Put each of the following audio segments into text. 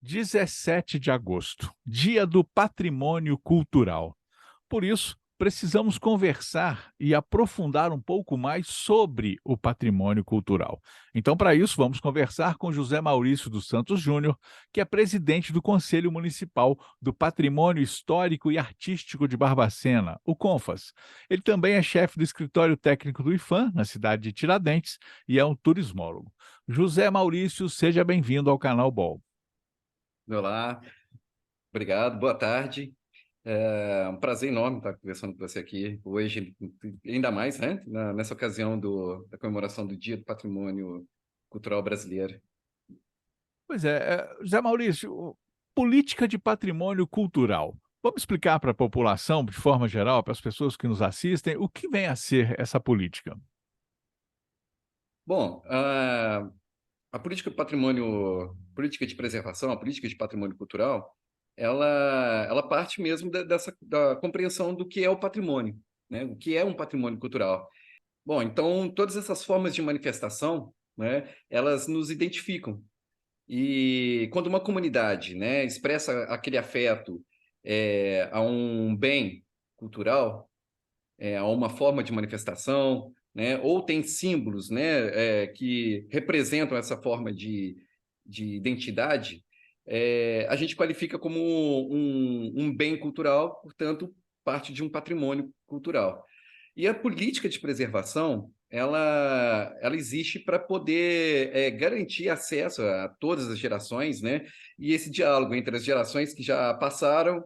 17 de agosto, Dia do Patrimônio Cultural. Por isso, precisamos conversar e aprofundar um pouco mais sobre o patrimônio cultural. Então, para isso, vamos conversar com José Maurício dos Santos Júnior, que é presidente do Conselho Municipal do Patrimônio Histórico e Artístico de Barbacena, o CONFAS. Ele também é chefe do escritório técnico do IFAM, na cidade de Tiradentes, e é um turismólogo. José Maurício, seja bem-vindo ao canal BOL. Olá, obrigado, boa tarde. É um prazer enorme estar conversando com você aqui hoje, ainda mais, né, nessa ocasião da comemoração do Dia do Patrimônio Cultural Brasileiro. Pois é, José Maurício, política de patrimônio cultural. Vamos explicar para a população, de forma geral, para as pessoas que nos assistem, o que vem a ser essa política? Bom, a política de preservação, a política de patrimônio cultural, ela parte mesmo da compreensão do que é o patrimônio, né? O que é um patrimônio cultural. Bom, então todas essas formas de manifestação, né, elas nos identificam. E quando uma comunidade, né, expressa aquele afeto a um bem cultural, a uma forma de manifestação, né, ou tem símbolos, né, que representam essa forma de identidade, a gente qualifica como um bem cultural, portanto, parte de um patrimônio cultural. E a política de preservação, ela existe para poder garantir acesso a todas as gerações, né? E esse diálogo entre as gerações que já passaram,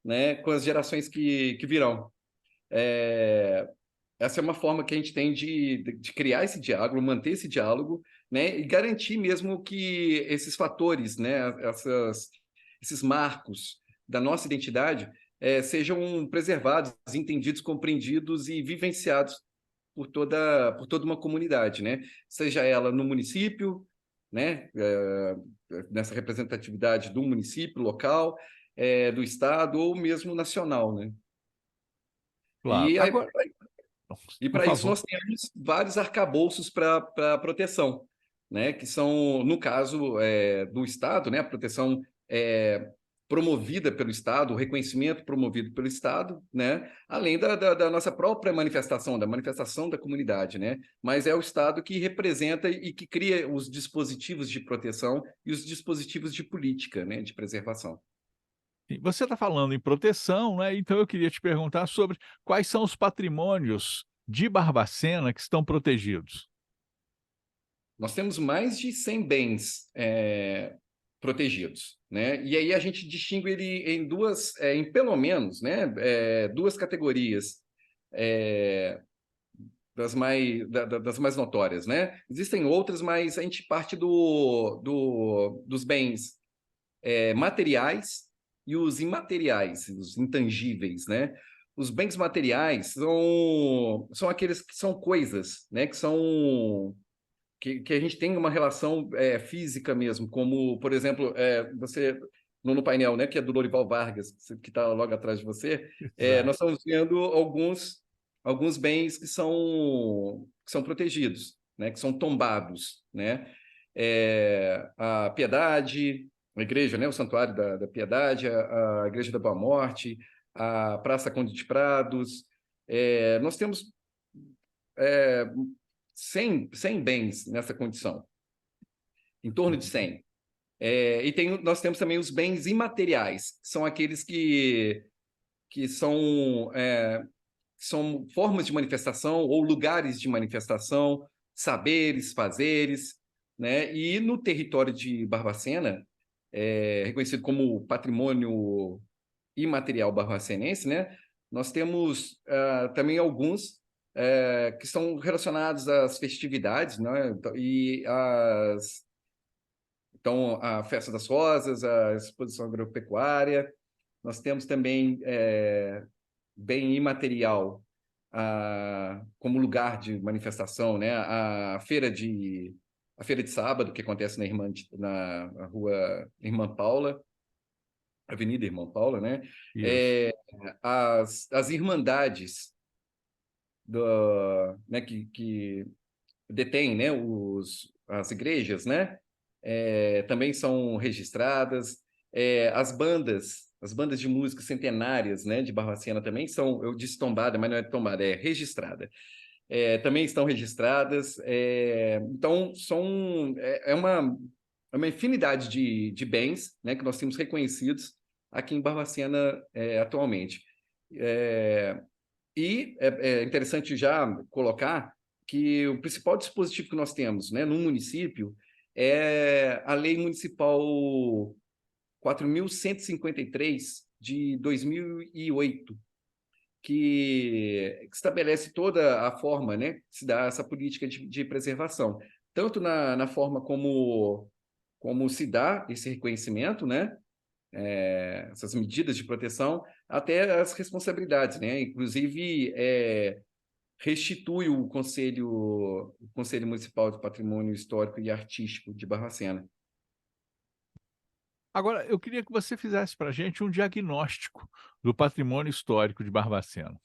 né, com as gerações que virão. É, Essa é uma forma que a gente tem de criar esse diálogo, manter esse diálogo, né? E garantir mesmo que esses fatores, né, esses marcos da nossa identidade sejam preservados, entendidos, compreendidos e vivenciados por toda uma comunidade, né? Seja ela no município, né? Nessa representatividade do município local, do estado ou mesmo nacional, né? Claro. E aí, Agora, por para isso favor. nós temos vários arcabouços para proteção, né? Que são, no caso do Estado, né? A proteção promovida pelo Estado, o reconhecimento promovido pelo Estado, né? Além da nossa própria manifestação, da manifestação da comunidade, né? Mas é o Estado que representa e que cria os dispositivos de proteção e os dispositivos de política, né? De preservação. Você está falando em proteção, né? Então eu queria te perguntar sobre quais são os patrimônios de Barbacena que estão protegidos. Nós temos mais de 100 bens protegidos, né? E aí a gente distingue ele em em pelo menos, né, duas categorias das mais notórias, né? Existem outras, mas a gente parte dos bens materiais e os imateriais, os intangíveis, né? Os bens materiais são aqueles que são coisas, né? Que a gente tem uma relação física mesmo, como, por exemplo, você no painel, né, que é do Lorival Vargas, que está logo atrás de você, nós Exato. estamos vendo alguns bens que são protegidos, né, que são tombados, né? A Piedade, a igreja, né, o Santuário da Piedade, a Igreja da Boa Morte, a Praça Conde de Prados. Nós temos é, 100 bens nessa condição, em torno de 100. Nós temos também os bens imateriais, que são aqueles que são formas de manifestação ou lugares de manifestação, saberes, fazeres, né? E no território de Barbacena, reconhecido como patrimônio imaterial barbacenense, né? Nós temos também alguns que são relacionados às festividades, né? Então, a Festa das Rosas, a Exposição Agropecuária. Nós temos também bem imaterial como lugar de manifestação, né? A feira de sábado, que acontece na rua Irmã Paula, Avenida Irmã Paula, né? Isso. É, as irmandades né, que detêm, né, as igrejas, né? também são registradas. As bandas de música centenárias, né, de Barbacena também são, eu disse tombada, mas não é tombada, é registrada. Também estão registradas. Então, é uma infinidade de bens, né, que nós temos reconhecidos aqui em Barbacena atualmente. É interessante já colocar que o principal dispositivo que nós temos, né, no município é a Lei Municipal 4.153 de 2008, que estabelece toda a forma, né, que se dá essa política de preservação, tanto na forma como se dá esse reconhecimento, né, essas medidas de proteção, até as responsabilidades, né, inclusive restitui o Conselho Municipal de Patrimônio Histórico e Artístico de Barbacena. Agora, eu queria que você fizesse para a gente um diagnóstico do patrimônio histórico de Barbacena.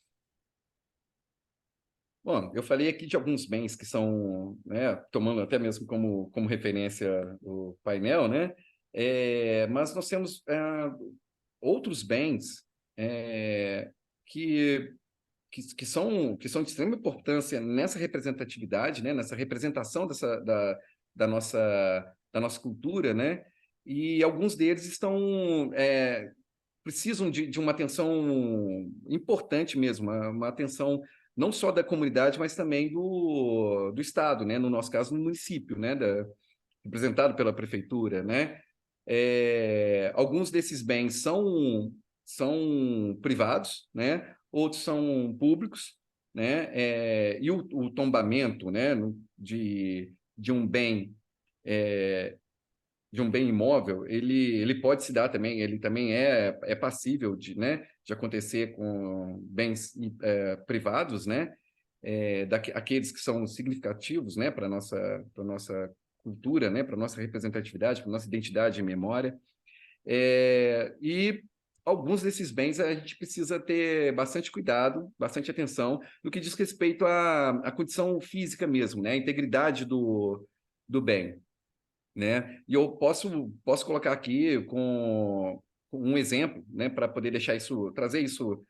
Bom, eu falei aqui de alguns bens que são, né, tomando até mesmo como referência o painel, né? Mas nós temos outros bens que, que são de extrema importância nessa representatividade, né? Nessa representação da nossa cultura, né? E alguns deles precisam de uma atenção importante mesmo, uma atenção não só da comunidade, mas também do Estado, né? No nosso caso, no município, né? Representado pela prefeitura, né? Alguns desses bens são privados, né? Outros são públicos, né? E o tombamento, né? De um bem de um bem imóvel, ele pode se dar também, ele também é passível de acontecer com bens privados, né? Aqueles que são significativos, né, para nossa cultura, né, para nossa representatividade, para nossa identidade e memória. E alguns desses bens a gente precisa ter bastante cuidado, bastante atenção no que diz respeito à condição física mesmo, né, a integridade do bem, né? E eu posso colocar aqui com um exemplo, né, para poder trazer isso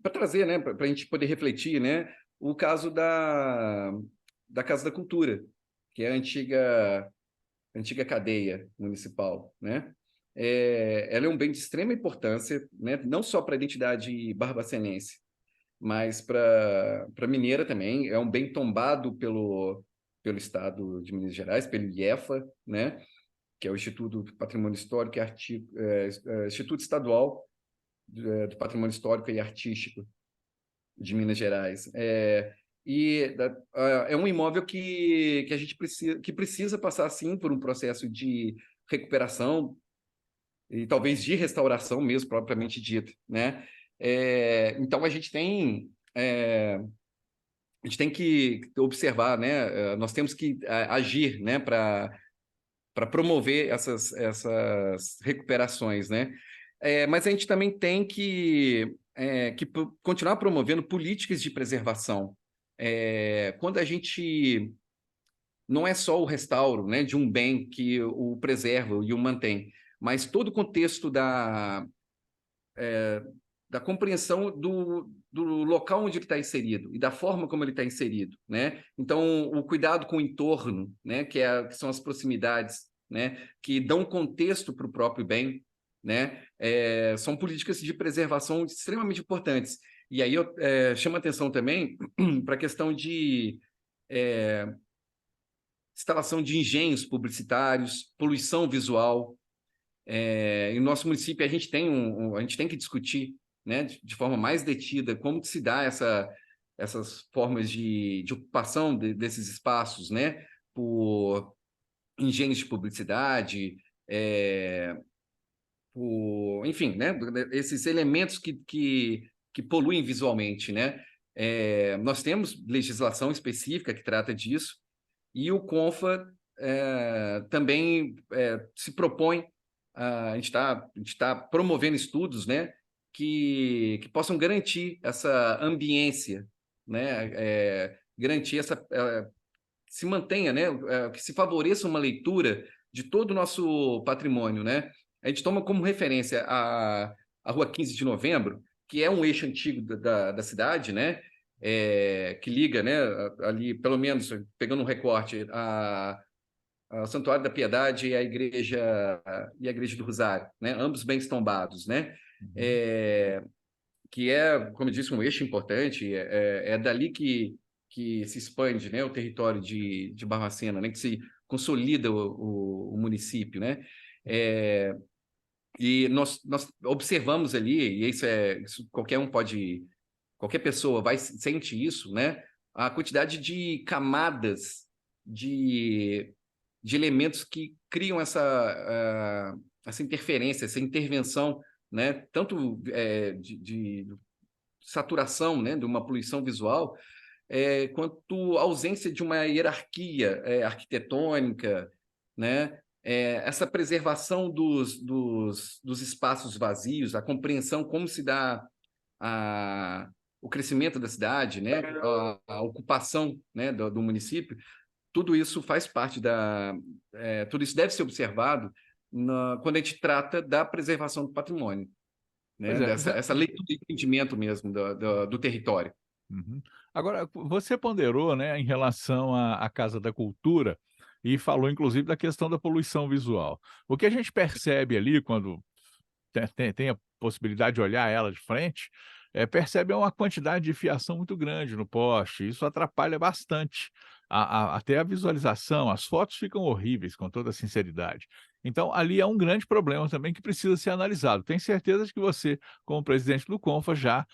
para trazer, né, para a gente poder refletir, né, o caso da Casa da Cultura, que é a antiga cadeia municipal, né? Ela é um bem de extrema importância, né, não só para a identidade barbacenense, mas para Mineira também. É um bem tombado pelo Estado de Minas Gerais, pelo IEFA, né, que é o Instituto do Patrimônio Histórico Instituto Estadual do Patrimônio Histórico e Artístico de Minas Gerais. É um imóvel que a gente precisa passar, sim, por um processo de recuperação e talvez de restauração mesmo, propriamente dito, né? Então, a gente tem que observar, né? Nós temos que agir, né? Para promover essas recuperações, né? Mas a gente também tem que continuar promovendo políticas de preservação. Quando a gente não é só o restauro, né, de um bem que o preserva e o mantém, mas todo o contexto da compreensão do local onde ele está inserido e da forma como ele está inserido, né? Então, o cuidado com o entorno, né? Que são as proximidades, né? Que dão contexto para o próprio bem, né? São políticas de preservação extremamente importantes. E aí eu chamo a atenção também para a questão de instalação de engenhos publicitários, poluição visual. Em nosso município, a gente tem que discutir, né, de forma mais detida como que se dá essas formas de ocupação desses espaços, né, por engenhos de publicidade, enfim, né, esses elementos que poluem visualmente, né. Nós temos legislação específica que trata disso, e o CONFA também se propõe, a gente está promovendo estudos, né, que possam garantir essa ambiência, né, garantir se mantenha, né, que se favoreça uma leitura de todo o nosso patrimônio, né? A gente toma como referência a Rua 15 de Novembro, que é um eixo antigo da cidade, né? Que liga, né, ali, pelo menos, pegando um recorte, ao Santuário da Piedade e a Igreja do Rosário, né? Ambos bem tombados, né? Uhum. É, que é, como eu disse, um eixo importante, é dali que se expande, né, o território de Barbacena, né, que se consolida o município, né? É, e nós observamos ali, e isso qualquer um pode, qualquer pessoa sente isso, né? A quantidade de camadas de, de elementos que criam essa interferência, essa intervenção, né? Tanto de saturação, né? De uma poluição visual, quanto ausência de uma hierarquia arquitetônica, né? Essa preservação dos espaços vazios, a compreensão como se dá a, o crescimento da cidade, né? A ocupação, né? do município, tudo isso faz parte tudo isso deve ser observado quando a gente trata da preservação do patrimônio, Pois né? é. Essa leitura e entendimento mesmo do território. Uhum. Agora, você ponderou, né, em relação à Casa da Cultura e falou, inclusive, da questão da poluição visual. O que a gente percebe ali, quando tem a possibilidade de olhar ela de frente, percebe uma quantidade de fiação muito grande no poste. Isso atrapalha bastante até a visualização. As fotos ficam horríveis, com toda a sinceridade. Então, ali é um grande problema também que precisa ser analisado. Tenho certeza de que você, como presidente do Confa, já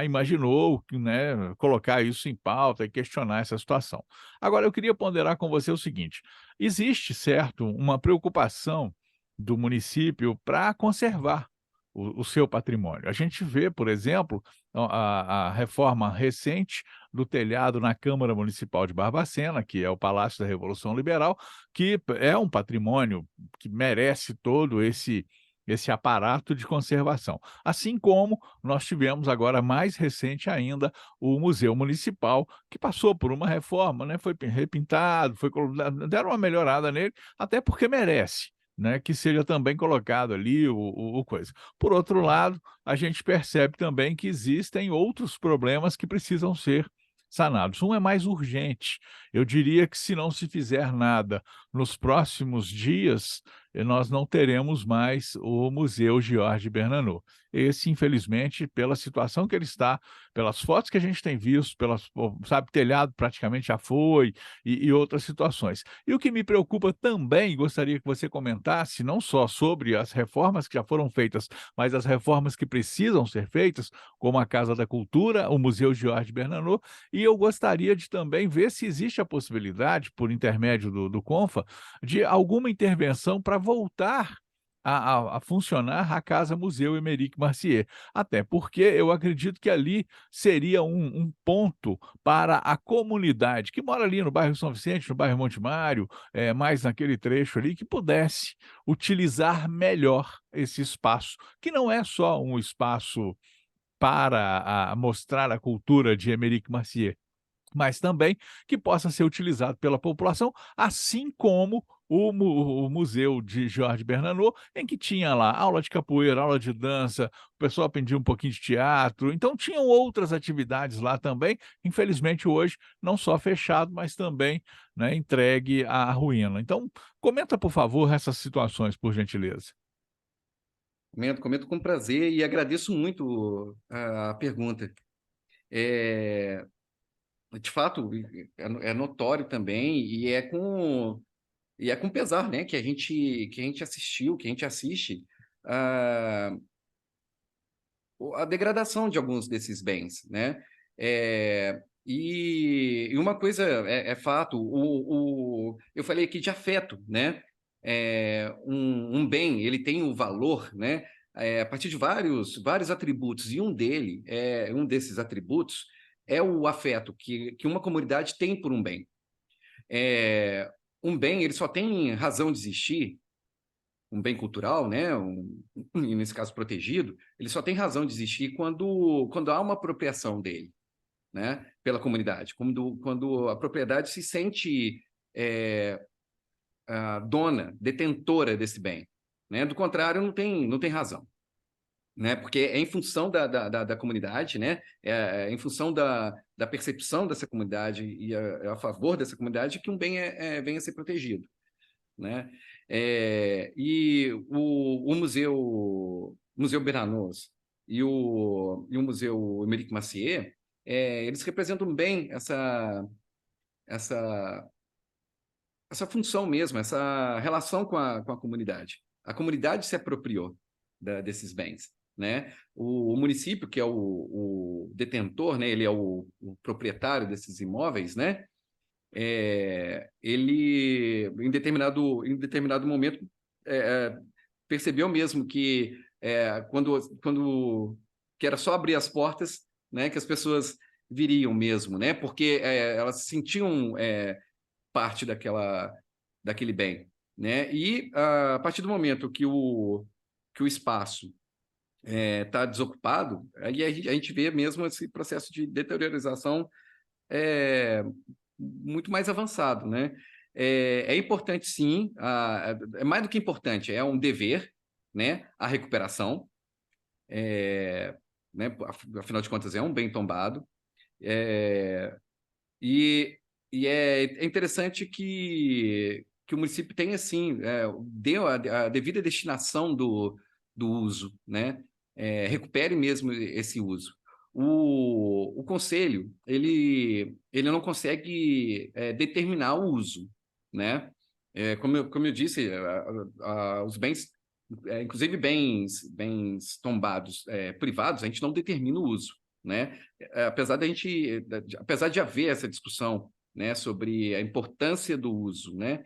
imaginou, né, colocar isso em pauta e questionar essa situação. Agora, eu queria ponderar com você o seguinte: existe, certo, uma preocupação do município para conservar o seu patrimônio. A gente vê, por exemplo, a reforma recente do telhado na Câmara Municipal de Barbacena, que é o Palácio da Revolução Liberal, que é um patrimônio que merece todo esse aparato de conservação. Assim como nós tivemos agora, mais recente ainda, o Museu Municipal, que passou por uma reforma, né, foi repintado, deram uma melhorada nele, até porque merece, né, que seja também colocado ali o coisa. Por outro lado, a gente percebe também que existem outros problemas que precisam ser sanados. Um é mais urgente. Eu diria que, se não se fizer nada nos próximos dias, nós não teremos mais o Museu Georges Bernanos. Esse, infelizmente, pela situação que ele está, pelas fotos que a gente tem visto, sabe, telhado praticamente já foi, e outras situações. E o que me preocupa também, gostaria que você comentasse, não só sobre as reformas que já foram feitas, mas as reformas que precisam ser feitas, como a Casa da Cultura, o Museu Georges Bernanos, e eu gostaria de também ver se existe a possibilidade, por intermédio do Confa, de alguma intervenção para voltar a funcionar a Casa Museu Emerich Marcier. Até porque eu acredito que ali seria um ponto para a comunidade que mora ali no bairro São Vicente, no bairro Monte Mário, mais naquele trecho ali, que pudesse utilizar melhor esse espaço, que não é só um espaço para mostrar a cultura de Emerich Marcier, mas também que possa ser utilizado pela população, assim como o Museu de Jorge Bernanos, em que tinha lá aula de capoeira, aula de dança, o pessoal aprendia um pouquinho de teatro, então tinham outras atividades lá também, infelizmente hoje não só fechado, mas também, né, entregue à ruína. Então, comenta, por favor, essas situações, por gentileza. Comento com prazer e agradeço muito a pergunta. É, de fato, é notório também e é com pesar, né, que a gente assistiu, que a gente assiste a, a degradação de alguns desses bens, né? E uma coisa é fato, eu falei aqui de afeto, né? Um bem, ele tem o valor, né? A partir de vários atributos, e um desses atributos é o afeto que uma comunidade tem por um bem. É, um bem, ele só tem razão de existir, um bem cultural, né, nesse caso protegido, ele só tem razão de existir quando há uma apropriação dele. né, pela comunidade, quando a propriedade se sente dona, detentora desse bem, né? Do contrário, não tem razão, né? Porque é em função da comunidade, né? É em função da percepção dessa comunidade e a favor dessa comunidade que um bem venha a ser protegido, né? E o Museu Bernanos e o Museu Eumérique Massieu, eles representam bem essa, essa função mesmo, essa relação com a comunidade. A comunidade se apropriou desses bens, né? O município, que é o detentor, né? Ele é o proprietário desses imóveis, né? Ele, em determinado momento, percebeu mesmo que quando que era só abrir as portas, né? Que as pessoas viriam mesmo, né? Porque elas se sentiam parte daquele bem, né? E a partir do momento que o espaço está desocupado, aí a gente vê mesmo esse processo de deteriorização é, muito mais avançado, né? É importante, sim, é mais do que importante, é um dever, né? A recuperação, né? Afinal de contas, é um bem tombado, e, e é interessante que o município tenha, assim, deu a devida destinação do uso, né? Recupere mesmo esse uso. O conselho, ele não consegue determinar o uso, né? Como eu disse, os bens, inclusive bens tombados privados, a gente não determina o uso, né? Apesar de haver essa discussão, né, sobre a importância do uso, né,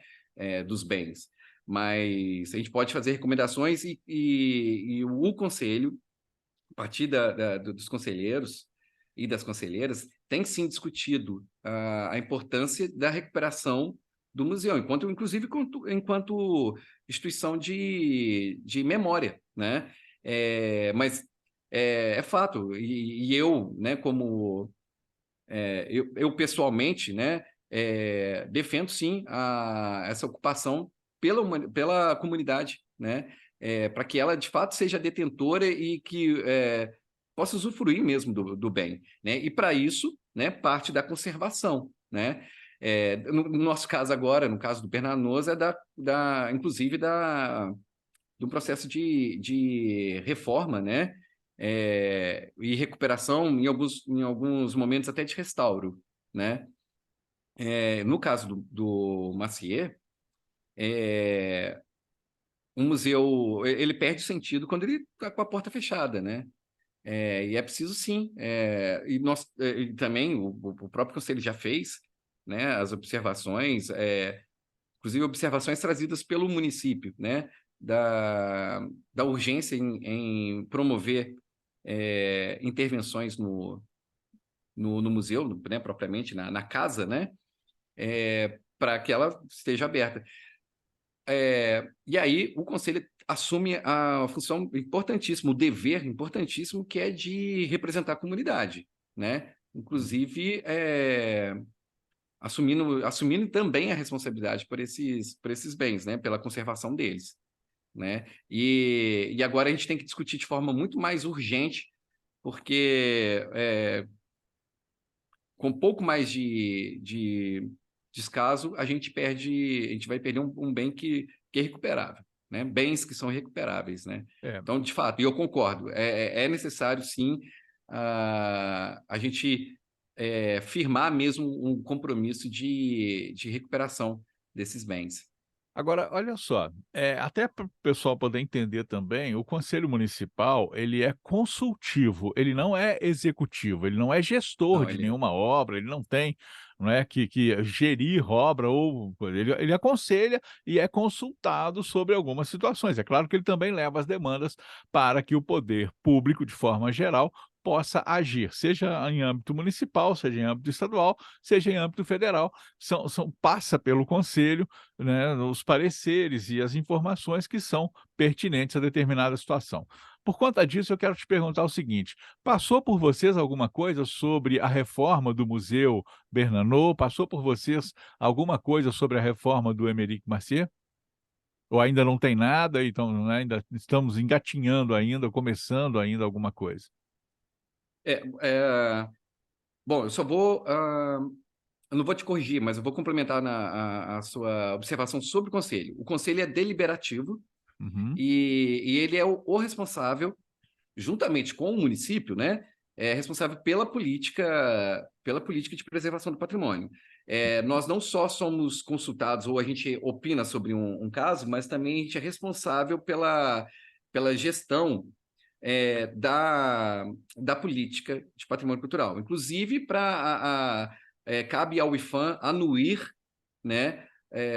dos bens, mas a gente pode fazer recomendações e o conselho, a partir dos conselheiros e das conselheiras, tem sim discutido a importância da recuperação do museu, inclusive enquanto instituição de memória, né? Mas é fato, e eu, né, eu pessoalmente, né, defendo sim essa ocupação pela comunidade, né, para que ela de fato seja detentora e que possa usufruir mesmo do bem, né, e para isso, né, parte da conservação, né. No nosso caso agora, no caso do Bernanos, inclusive do processo de reforma, né? E recuperação, em alguns momentos até de restauro, né? No caso do Massieu, o museu ele perde sentido quando ele está com a porta fechada, né? E é preciso sim, e também o próprio conselho já fez, né? As observações, inclusive observações trazidas pelo município, né? Da urgência em promover intervenções no museu, né, propriamente na casa, né, para que ela esteja aberta. E aí o conselho assume a função importantíssima, o dever importantíssimo, que é de representar a comunidade, né? Inclusive, assumindo também a responsabilidade por esses bens, né? Pela conservação deles, né? E agora a gente tem que discutir de forma muito mais urgente, porque com um pouco mais de descaso, a gente vai perder um bem que é recuperável, né? Bens que são recuperáveis, né? É. Então, de fato, e eu concordo, é necessário, sim, a gente firmar mesmo um compromisso de recuperação desses bens. Agora, olha só, até para o pessoal poder entender também, o conselho municipal, ele é consultivo, ele não é executivo, ele não é gestor Não, de ele nenhuma obra, ele não tem, não é, que gerir obra ou ele aconselha e é consultado sobre algumas situações. É claro que ele também leva as demandas para que o poder público, de forma geral, possa agir, seja em âmbito municipal, seja em âmbito estadual, seja em âmbito federal. Passa pelo conselho, né, os pareceres e as informações que são pertinentes a determinada situação. Por conta disso, eu quero te perguntar o seguinte: passou por vocês alguma coisa sobre a reforma do Museu Bernanos? Passou por vocês alguma coisa sobre a reforma do Aymeric Marcier? Ou ainda não tem nada, então, né, ainda estamos engatinhando ainda, começando ainda alguma coisa? É, é, bom, eu não vou te corrigir, mas eu vou complementar a sua observação sobre o conselho. O conselho é deliberativo Uhum. e ele é o responsável, juntamente com o município, né, é responsável pela política de preservação do patrimônio. Nós não só somos consultados ou a gente opina sobre um caso, mas também a gente é responsável pela gestão da política de patrimônio cultural. Inclusive, cabe ao IPHAN anuir, né,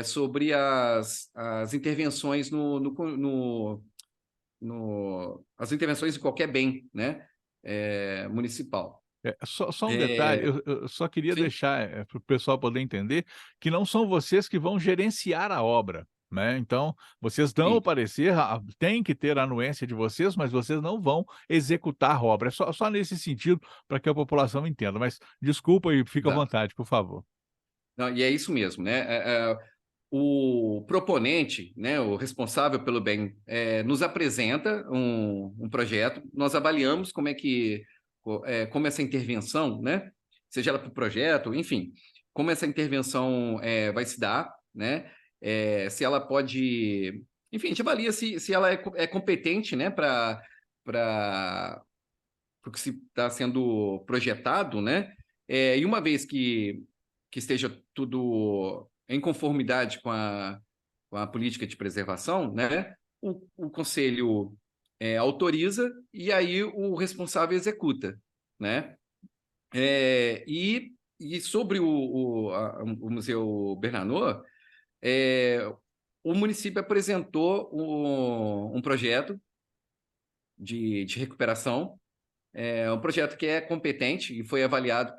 sobre as intervenções as intervenções em qualquer bem, né, municipal. Só um detalhe, É, eu só queria sim, deixar, para o pessoal poder entender, que não são vocês que vão gerenciar a obra, né, então, vocês dão o sim, parecer, tem que ter a anuência de vocês, mas vocês não vão executar a obra. É só nesse sentido, para que a população entenda, mas desculpa e fica à exato. vontade, por favor. Não, e é isso mesmo, né? O proponente, né, o responsável pelo bem, nos apresenta um projeto, nós avaliamos como essa intervenção, né, seja ela para o projeto, enfim, como essa intervenção vai se dar, né, se ela pode, enfim, a gente avalia se ela é competente, né, para o que se está sendo projetado, né, e uma vez que esteja tudo em conformidade com a política de preservação, né, o conselho autoriza e aí o responsável executa, né? E sobre o Museu Bernanos, é, o município apresentou um projeto de recuperação, um projeto que é competente e foi avaliado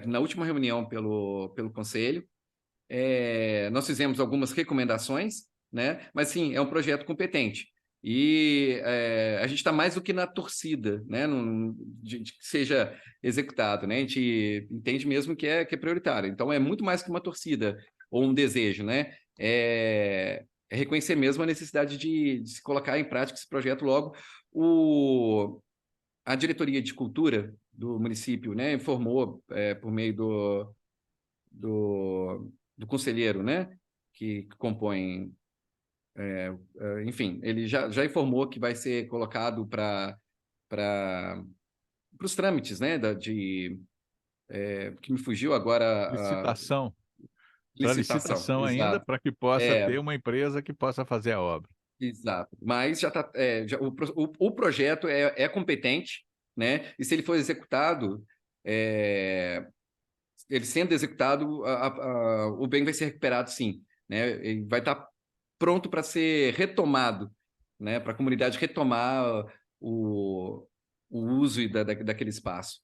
na última reunião pelo conselho. Nós fizemos algumas recomendações, né? Mas sim, é um projeto competente. E a gente está mais do que na torcida, né? De que seja executado, né? A gente entende mesmo que é prioritário. Então, é muito mais que uma torcida ou um desejo, né? É reconhecer mesmo a necessidade de se colocar em prática esse projeto logo. A diretoria de cultura do município, né, informou por meio do conselheiro, né, que compõe, enfim, ele já informou que vai ser colocado para os trâmites, né, que me fugiu agora a Licitação, para licitação, licitação ainda, exato. para que possa É, ter uma empresa que possa fazer a obra. exato. Mas já tá, o projeto é competente, né? E se ele for executado, é, ele sendo executado, o bem vai ser recuperado, sim, né? Ele vai estar pronto para ser retomado, né? Para a comunidade retomar o, o uso daquele espaço.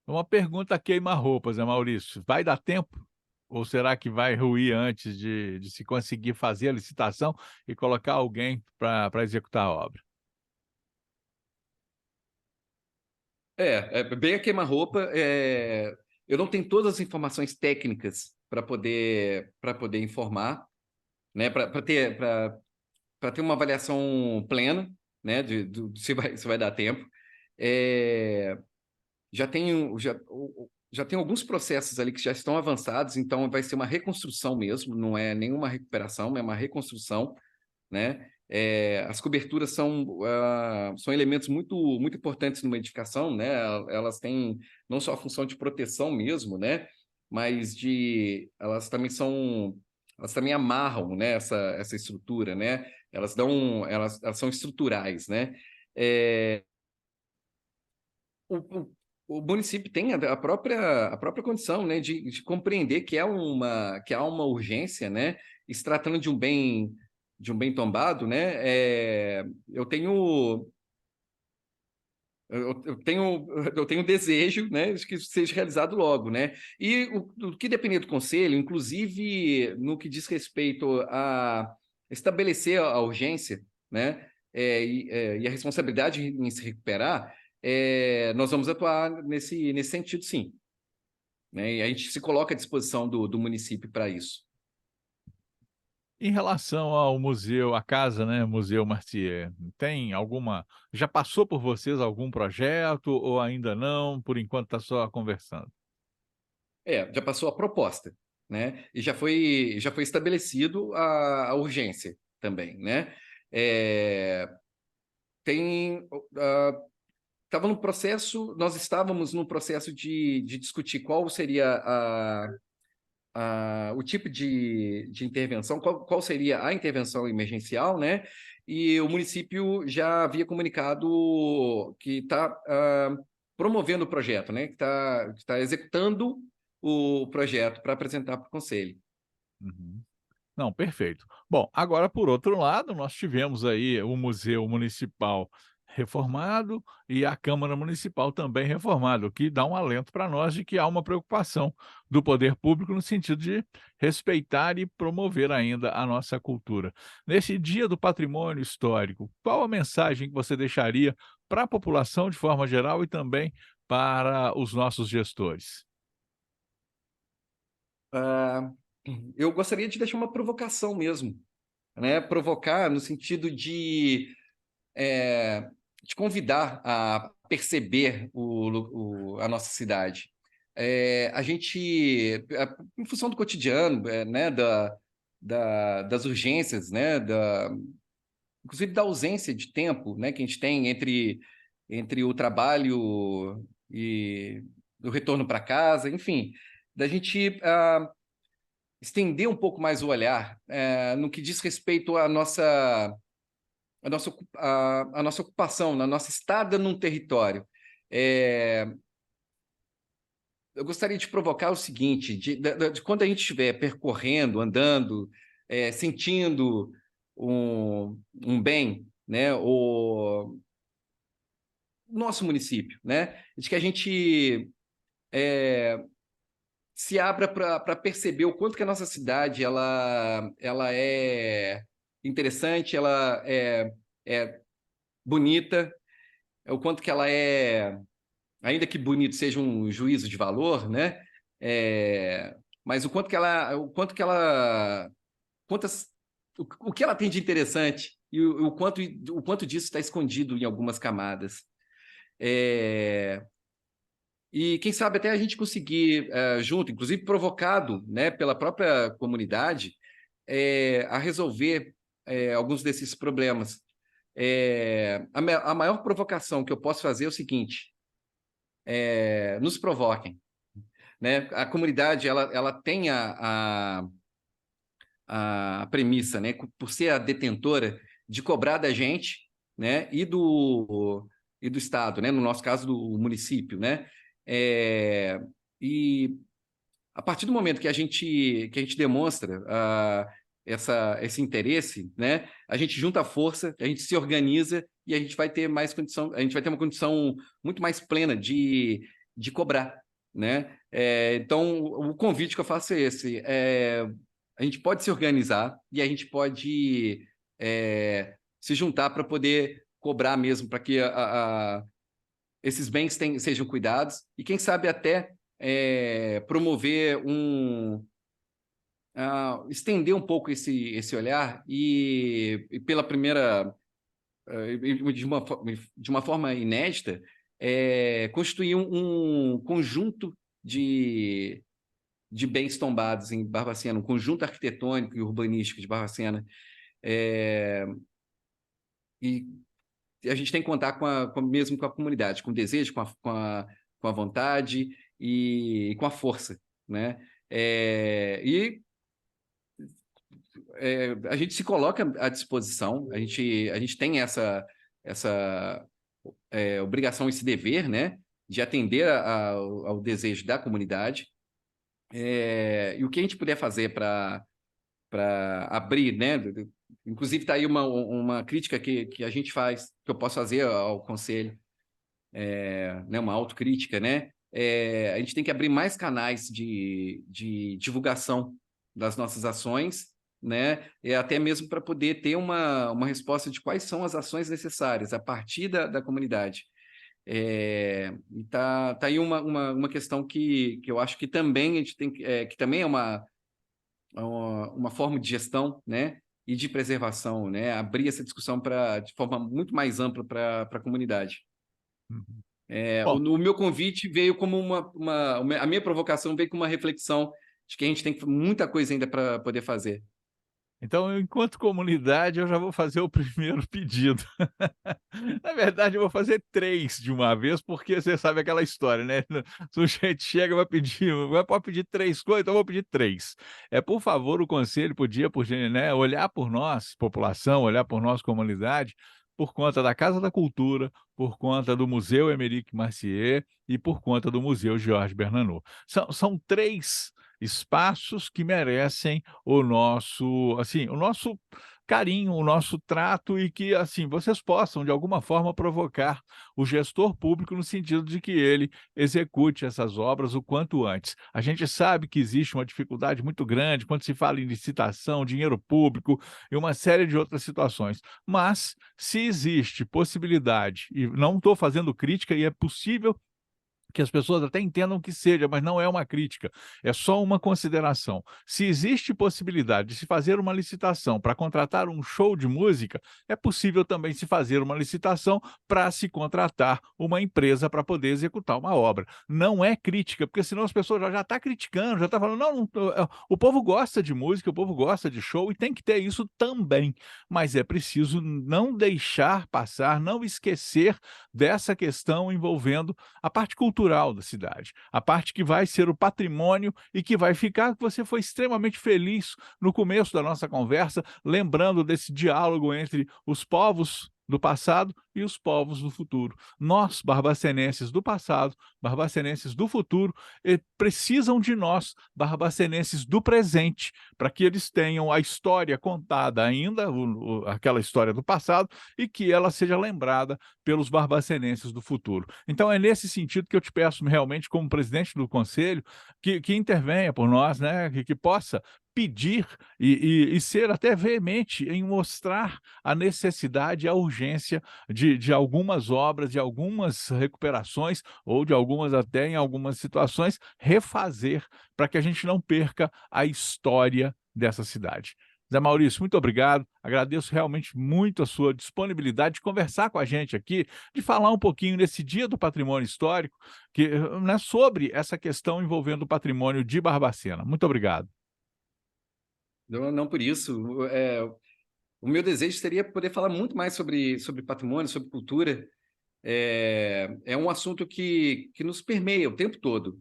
Uma pergunta queima-roupas, né, Maurício? Vai dar tempo? Ou será que vai ruir antes de se conseguir fazer a licitação e colocar alguém para executar a obra? Bem a queima-roupa. Eu não tenho todas as informações técnicas para poder informar, né? Para ter uma avaliação plena, né? Se vai dar tempo. É, já tem alguns processos ali que já estão avançados, então vai ser uma reconstrução mesmo, não é nenhuma recuperação, é uma reconstrução, né? As coberturas são elementos muito, muito importantes numa edificação, né? Elas têm não só a função de proteção mesmo, né? Mas elas também amarram, né? Essa estrutura, né? Elas são estruturais, né? É, o, o município tem a própria condição, né, de compreender que há uma urgência, né, e se tratando de um bem tombado, né, eu tenho eu tenho desejo, né, de que isso seja realizado logo, né? E o que depender do Conselho, inclusive no que diz respeito a estabelecer a urgência, né, e a responsabilidade em se recuperar, nós vamos atuar nesse sentido, sim. Né? E a gente se coloca à disposição do município para isso. Em relação ao museu, a casa, né, Museu Martier, tem alguma já passou por vocês algum projeto ou ainda não, por enquanto está só conversando? Já passou a proposta, né? E já foi estabelecido a urgência também, né? É, tem, estava no processo, nós estávamos no processo de discutir qual seria o tipo de intervenção, qual seria a intervenção emergencial, né? E o município já havia comunicado que está promovendo o projeto, né? Que tá executando o projeto para apresentar para o conselho. Uhum. Não, perfeito. Bom, agora por outro lado, nós tivemos aí o Museu Municipal reformado e a Câmara Municipal também reformada, o que dá um alento para nós de que há uma preocupação do poder público no sentido de respeitar e promover ainda a nossa cultura. Nesse Dia do Patrimônio Histórico, qual a mensagem que você deixaria para a população de forma geral e também para os nossos gestores? Ah, eu gostaria de deixar uma provocação mesmo, né? Provocar no sentido é, de convidar a perceber a nossa cidade. A gente, em função do cotidiano, né, das urgências, né, inclusive da ausência de tempo, né, que a gente tem entre o trabalho e o retorno para casa, enfim, da gente estender um pouco mais o olhar no que diz respeito a nossa ocupação, na nossa estada num território. É, eu gostaria de provocar o seguinte, de quando a gente estiver percorrendo, andando, sentindo um bem, né, o nosso município, né, de que a gente se abra para perceber o quanto que a nossa cidade ela é interessante, ela é bonita, o quanto que ela ainda que bonito seja um juízo de valor, né? É, mas quantas, o que ela tem de interessante e o quanto disso está escondido em algumas camadas. É, e quem sabe até a gente conseguir, junto, inclusive provocado, né, pela própria comunidade, a resolver alguns desses problemas. A maior provocação que eu posso fazer é o seguinte: nos provoquem, né? A comunidade ela tem a premissa, né, por ser a detentora de cobrar da gente, né, e do Estado, né, no nosso caso do município, né, e a partir do momento que que a gente demonstra esse interesse, né, a gente junta a força, a gente se organiza e a gente vai ter mais condição, a gente vai ter uma condição muito mais plena de cobrar, né? Então, o convite que eu faço é esse: a gente pode se organizar e a gente pode se juntar para poder cobrar mesmo, para que esses bens sejam cuidados e, quem sabe, até promover estender um pouco esse olhar e pela primeira, de uma forma inédita, constituir um conjunto de bens tombados em Barbacena, um conjunto arquitetônico e urbanístico de Barbacena. E a gente tem que contar mesmo com a comunidade, com o desejo, com a vontade e com a força, né? A gente se coloca à disposição, a gente tem essa obrigação, esse dever, né, de atender ao desejo da comunidade. E o que a gente puder fazer para abrir, né? Inclusive, está aí uma crítica que a gente faz, que eu posso fazer ao conselho. né, uma autocrítica, né? A gente tem que abrir mais canais de divulgação das nossas ações, né? Até mesmo para poder ter uma resposta de quais são as ações necessárias a partir da comunidade. E tá aí uma questão que eu acho que também a gente tem que também é uma forma de gestão, né? E de preservação, né? Abrir essa discussão de forma muito mais ampla para a comunidade. Uhum. O Bom, meu convite veio como a minha provocação veio com uma reflexão de que a gente tem muita coisa ainda para poder fazer. então, enquanto comunidade, eu já vou fazer o primeiro pedido. Na verdade, eu vou fazer 3 de uma vez, porque você sabe aquela história, né? O sujeito chega, pode pedir 3 coisas, então eu vou pedir 3. Por favor, o conselho podia, né, olhar por nós, população, olhar por nós, comunidade, por conta da Casa da Cultura, por conta do Museu Emeric Marcier e por conta do Museu Georges Bernanos. São 3 espaços que merecem o nosso carinho, o nosso trato e que, assim, vocês possam, de alguma forma, provocar o gestor público no sentido de que ele execute essas obras o quanto antes. A gente sabe que existe uma dificuldade muito grande quando se fala em licitação, dinheiro público e uma série de outras situações, mas se existe possibilidade, e não estou fazendo crítica e é possível que as pessoas até entendam que seja, mas não é uma crítica, é só uma consideração. Se existe possibilidade de se fazer uma licitação para contratar um show de música, é possível também se fazer uma licitação para se contratar uma empresa para poder executar uma obra. Não é crítica, porque senão as pessoas já estão criticando, já estão falando, o povo gosta de música, o povo gosta de show e tem que ter isso também, mas é preciso não deixar passar, não esquecer dessa questão envolvendo a parte cultural da cidade, a parte que vai ser o patrimônio e que vai ficar, que você foi extremamente feliz no começo da nossa conversa, lembrando desse diálogo entre os povos do passado e os povos do futuro. Nós, barbacenenses do passado, barbacenenses do futuro, precisam de nós, barbacenenses do presente, para que eles tenham a história contada ainda, aquela história do passado, e que ela seja lembrada pelos barbacenenses do futuro. Então é nesse sentido que eu te peço realmente, como presidente do conselho, que intervenha por nós, né, que possa pedir e ser até veemente em mostrar a necessidade e a urgência de algumas obras, de algumas recuperações ou de algumas até, em algumas situações, refazer para que a gente não perca a história dessa cidade. Zé Maurício, muito obrigado. Agradeço realmente muito a sua disponibilidade de conversar com a gente aqui, de falar um pouquinho nesse Dia do Patrimônio Histórico, né, sobre essa questão envolvendo o patrimônio de Barbacena. Muito obrigado. Não, não por isso. O meu desejo seria poder falar muito mais sobre patrimônio, sobre cultura. É um assunto que nos permeia o tempo todo.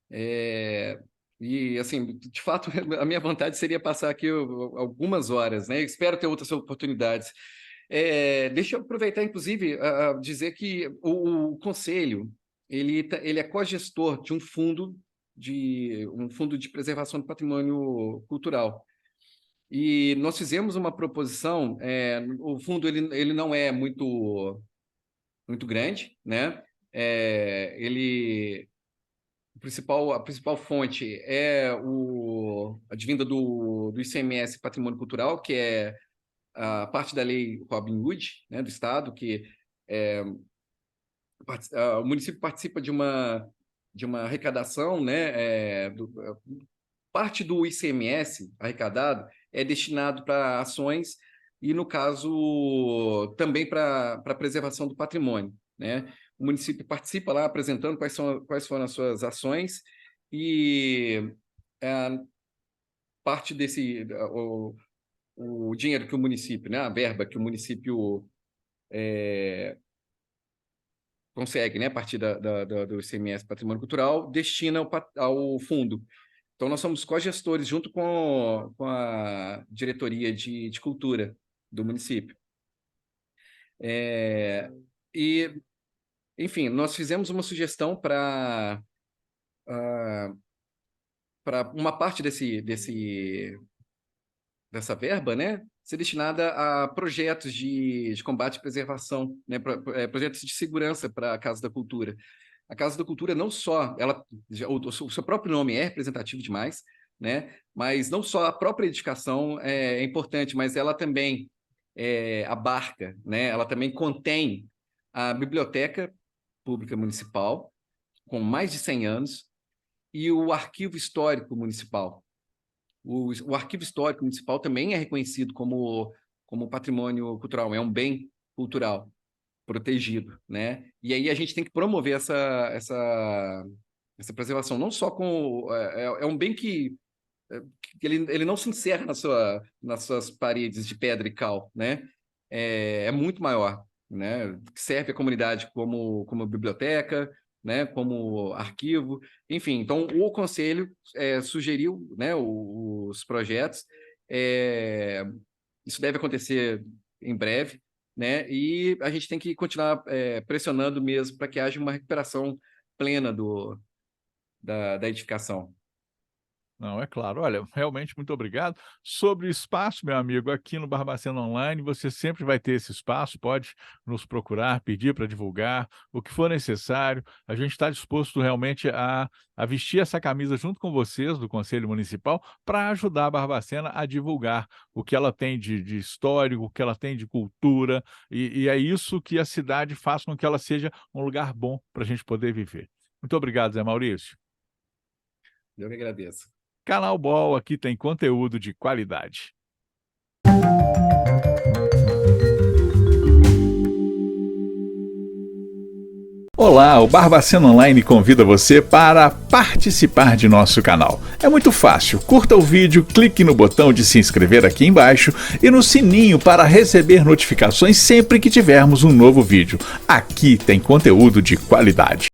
E, assim, de fato, a minha vontade seria passar aqui algumas horas, né? Eu espero ter outras oportunidades. Deixa eu aproveitar, inclusive, a dizer que o Conselho ele é cogestor de um fundo de preservação do patrimônio cultural. E nós fizemos uma proposição. O fundo ele não é muito grande, né? Ele a principal fonte é advinda do ICMS Patrimônio Cultural, que é a parte da lei Robin Hood, né, do Estado, que o município participa de uma arrecadação, né, parte do ICMS arrecadado é destinado para ações e, no caso, também para a preservação do patrimônio, né? O município participa lá apresentando quais foram as suas ações e parte desse o dinheiro que o município, né, a verba que o município consegue, né, a partir do ICMS Patrimônio Cultural, destina ao fundo. Então, nós somos cogestores junto com a diretoria de cultura do município. E, enfim, nós fizemos uma sugestão para uma parte dessa verba, né, ser destinada a projetos de combate e preservação, né? Projetos de segurança para a Casa da Cultura. A Casa da Cultura não só, o seu próprio nome é representativo demais, né? Mas não só a própria edificação é importante, mas ela também abarca, né? Ela também contém a Biblioteca Pública Municipal, com mais de 100 anos, e o Arquivo Histórico Municipal. O Arquivo Histórico Municipal também é reconhecido como patrimônio cultural, é um bem cultural protegido, né? E aí a gente tem que promover essa preservação, não só com... É um bem que ele não se encerra nas suas paredes de pedra e cal, né? É muito maior, né? Serve a comunidade como biblioteca, né? Como arquivo, enfim. Então, o Conselho sugeriu, né, os projetos. Isso deve acontecer em breve, né? E a gente tem que continuar pressionando mesmo para que haja uma recuperação plena da edificação. Não, é claro. Olha, realmente muito obrigado. Sobre espaço, meu amigo, aqui no Barbacena Online, você sempre vai ter esse espaço, pode nos procurar, pedir para divulgar, o que for necessário. A gente está disposto realmente a vestir essa camisa junto com vocês, do Conselho Municipal, para ajudar a Barbacena a divulgar o que ela tem de histórico, o que ela tem de cultura, e é isso que a cidade faz com que ela seja um lugar bom para a gente poder viver. Muito obrigado, Zé Maurício. Eu que agradeço. Canal Ball, aqui tem conteúdo de qualidade. Olá, o Barbacena Online convida você para participar de nosso canal. É muito fácil, curta o vídeo, clique no botão de se inscrever aqui embaixo e no sininho para receber notificações sempre que tivermos um novo vídeo. Aqui tem conteúdo de qualidade.